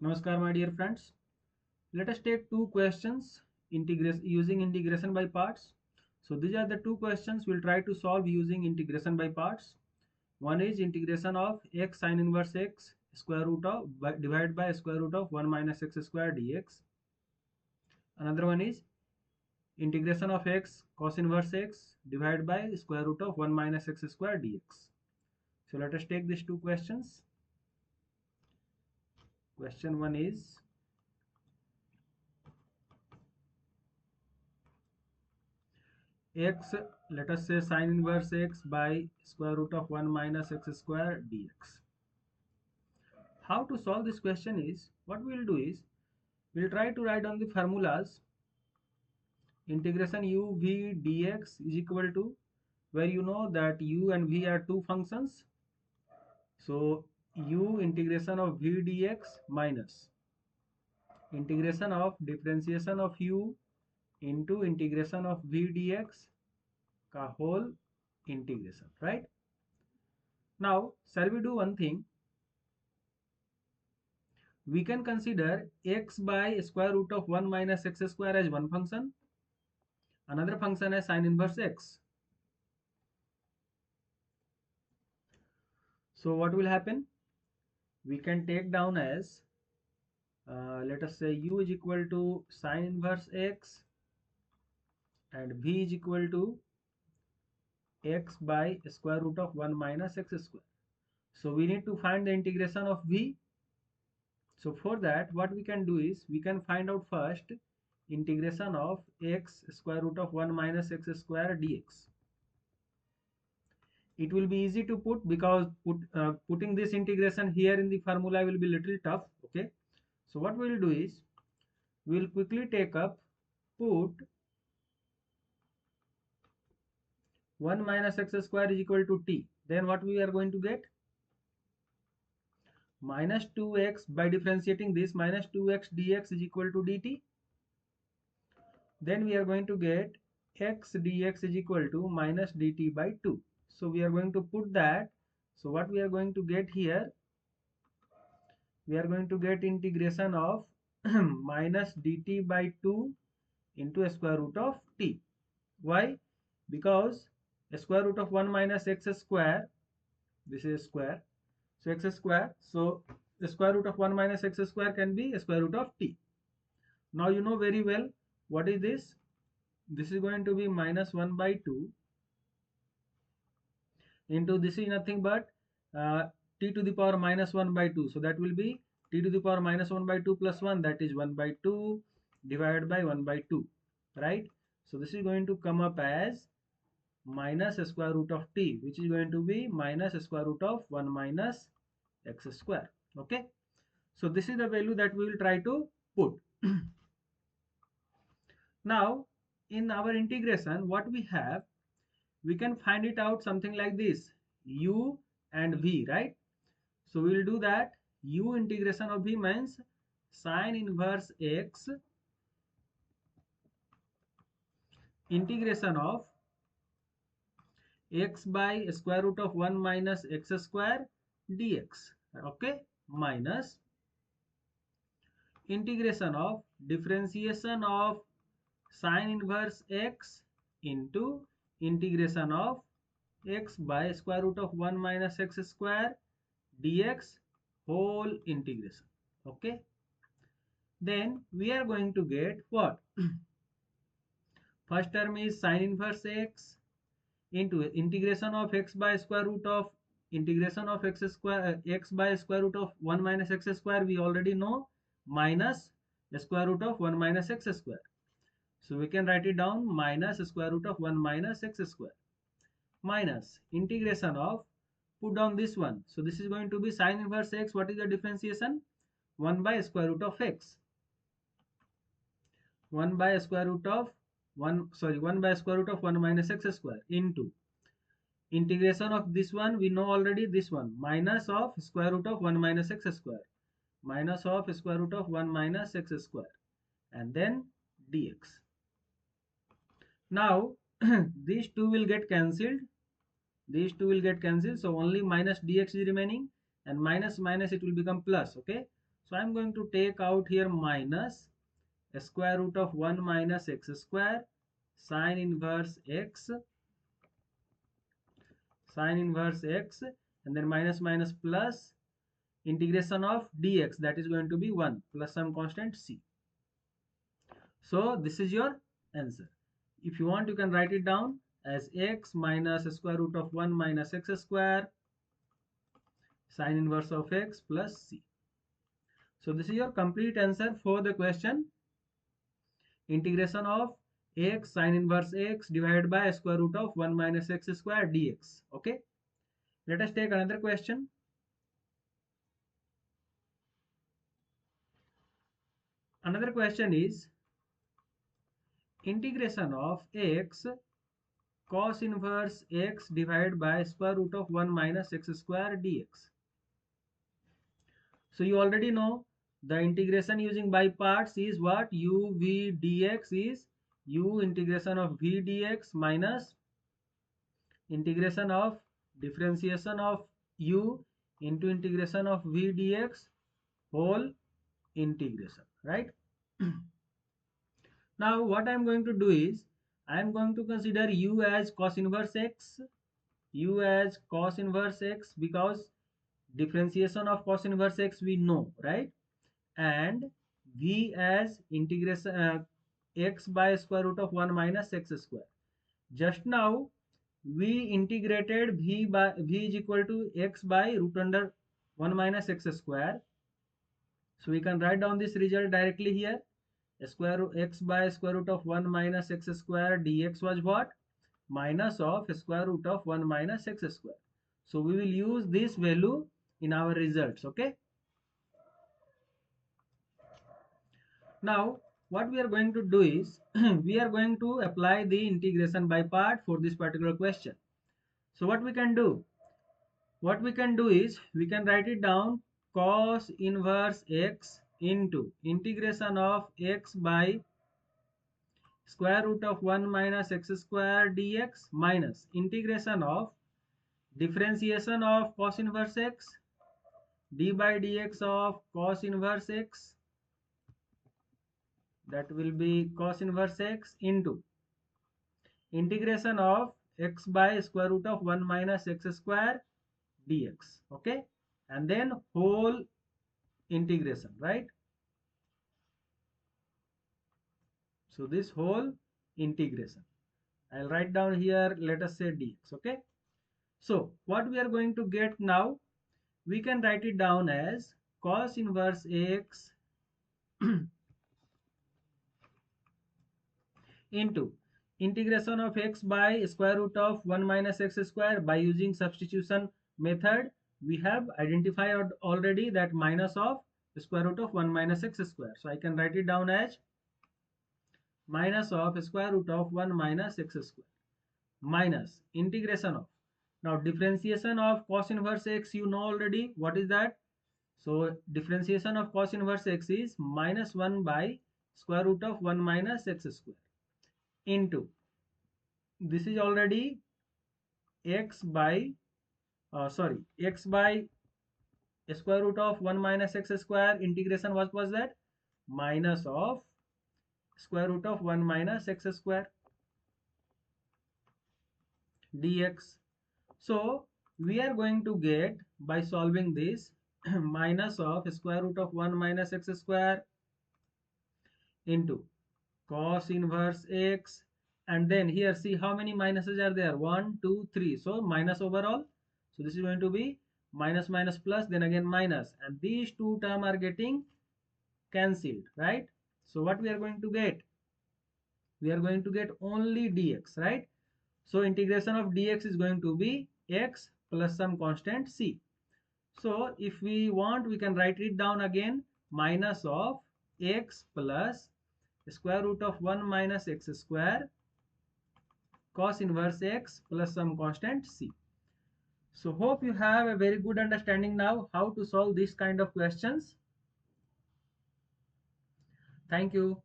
Namaskar, my dear friends. Let us take two questions using integration by parts. So these are the two questions we'll try to solve using integration by parts. One is integration of x sine inverse x square root of divided by square root of 1 minus x square dx. Another one is integration of x cos inverse x divided by square root of 1 minus x square dx. So let us take these two questions. Question 1 is x, let us say sine inverse x by square root of 1 minus x square dx. How to solve this question is, what we will do is, we will try to write down the formulas. Integration u v dx is equal to, where you know that u and v are two functions. So u integration of v dx minus integration of differentiation of u into integration of v dx ka whole integration, right? Now, shall we do one thing? We can consider x by square root of 1 minus x square as one function, another function as sine inverse x. So what will happen? We can take down as, let us say u is equal to sine inverse x and v is equal to x by square root of 1 minus x square. So we need to find the integration of v. So for that, what we can do is, we can find out first integration of x square root of 1 minus x square dx. It will be easy to put because putting this integration here in the formula will be little tough. Okay, so what we will do is, we will quickly take up, put 1 minus x square is equal to t. Then what we are going to get? Minus 2x, by differentiating this, minus 2x dx is equal to dt. Then we are going to get x dx is equal to minus dt by 2. So we are going to put that. So what we are going to get here? We are going to get integration of minus dt by 2 into a square root of t. Why? Because a square root of 1 minus x square, this is square, so x square, so the square root of 1 minus x square can be a square root of t. Now you know very well what is this. This is going to be minus 1 by 2 into, this is nothing but t to the power minus 1 by 2. So that will be t to the power minus 1 by 2 plus 1, that is 1 by 2 divided by 1 by 2, right? So this is going to come up as minus square root of t, which is going to be minus square root of 1 minus x square. Okay, so this is the value that we will try to put. Now in our integration, what we have, we can find it out something like this, u and v, right? So we will do that. U integration of v means sine inverse x integration of x by square root of 1 minus x square dx, okay, minus integration of differentiation of sine inverse x into integration of x by square root of 1 minus x square dx whole integration. Okay, then we are going to get what? First term is sine inverse x into integration of x by square root of integration of x square x by square root of 1 minus x square, we already know, minus square root of 1 minus x square. So we can write it down, minus square root of 1 minus x square, minus integration of, put down this one. So this is going to be sine inverse x. What is the differentiation? 1 by square root of x. 1 by square root of 1 by square root of 1 minus x square into integration of this one, we know already, this one, minus of square root of 1 minus x square, minus of square root of 1 minus x square, and then dx. Now these two will get cancelled, these two will get cancelled, so only minus dx is remaining, and minus minus it will become plus. Okay, So I'm going to take out here minus square root of 1 minus x square sine inverse x, and then minus minus plus integration of dx, that is going to be 1 plus some constant c. So this is your answer. If you want, you can write it down as x minus square root of 1 minus x square sine inverse of x plus c. So this is your complete answer for the question. Integration of x sine inverse x divided by square root of 1 minus x square dx. Okay. Let us take another question. Another question is integration of x cos inverse x divided by square root of 1 minus x square dx. So you already know the integration using by parts is what? U v dx is u integration of v dx minus integration of differentiation of u into integration of v dx whole integration, right? Now what I am going to do is I am going to consider u as cos inverse x, because differentiation of cos inverse x we know, right? And v as integration x by square root of 1 minus x square. Just now we integrated v is equal to x by root under 1 minus x square. So we can write down this result directly here. Square root x by square root of 1 minus x square dx was what? Minus of square root of 1 minus x square. So we will use this value in our results. Okay. Now what we are going to do is we are going to apply the integration by part for this particular question. So what we can do? What we can do is we can write it down cos inverse x into integration of x by square root of 1 minus x square dx minus integration of differentiation of cos inverse x d by dx of cos inverse x, that will be cos inverse x into integration of x by square root of 1 minus x square dx. Okay, and then whole integration, right? So this whole integration I'll write down here, let us say dx. Okay, so what we are going to get now, we can write it down as cos inverse x into integration of x by square root of 1 minus x square. By using substitution method we have identified already that minus of square root of 1 minus x square. So I can write it down as minus of square root of 1 minus x square minus integration of, now differentiation of cos inverse x you know already what is that. So differentiation of cos inverse x is minus 1 by square root of 1 minus x square into, this is already x by x by square root of 1 minus x square integration, what was that? Minus of square root of 1 minus x square dx. So we are going to get by solving this minus of square root of 1 minus x square into cos inverse x, and then here see how many minuses are there, 1 2 3, so minus overall. So this is going to be minus minus plus, then again minus, and these two terms are getting cancelled, right? So what we are going to get, we are going to get only dx, right? So integration of dx is going to be x plus some constant c. So if we want we can write it down again, minus of x plus square root of 1 minus x square cos inverse x plus some constant c. So hope you have a very good understanding now how to solve this kind of questions. Thank you.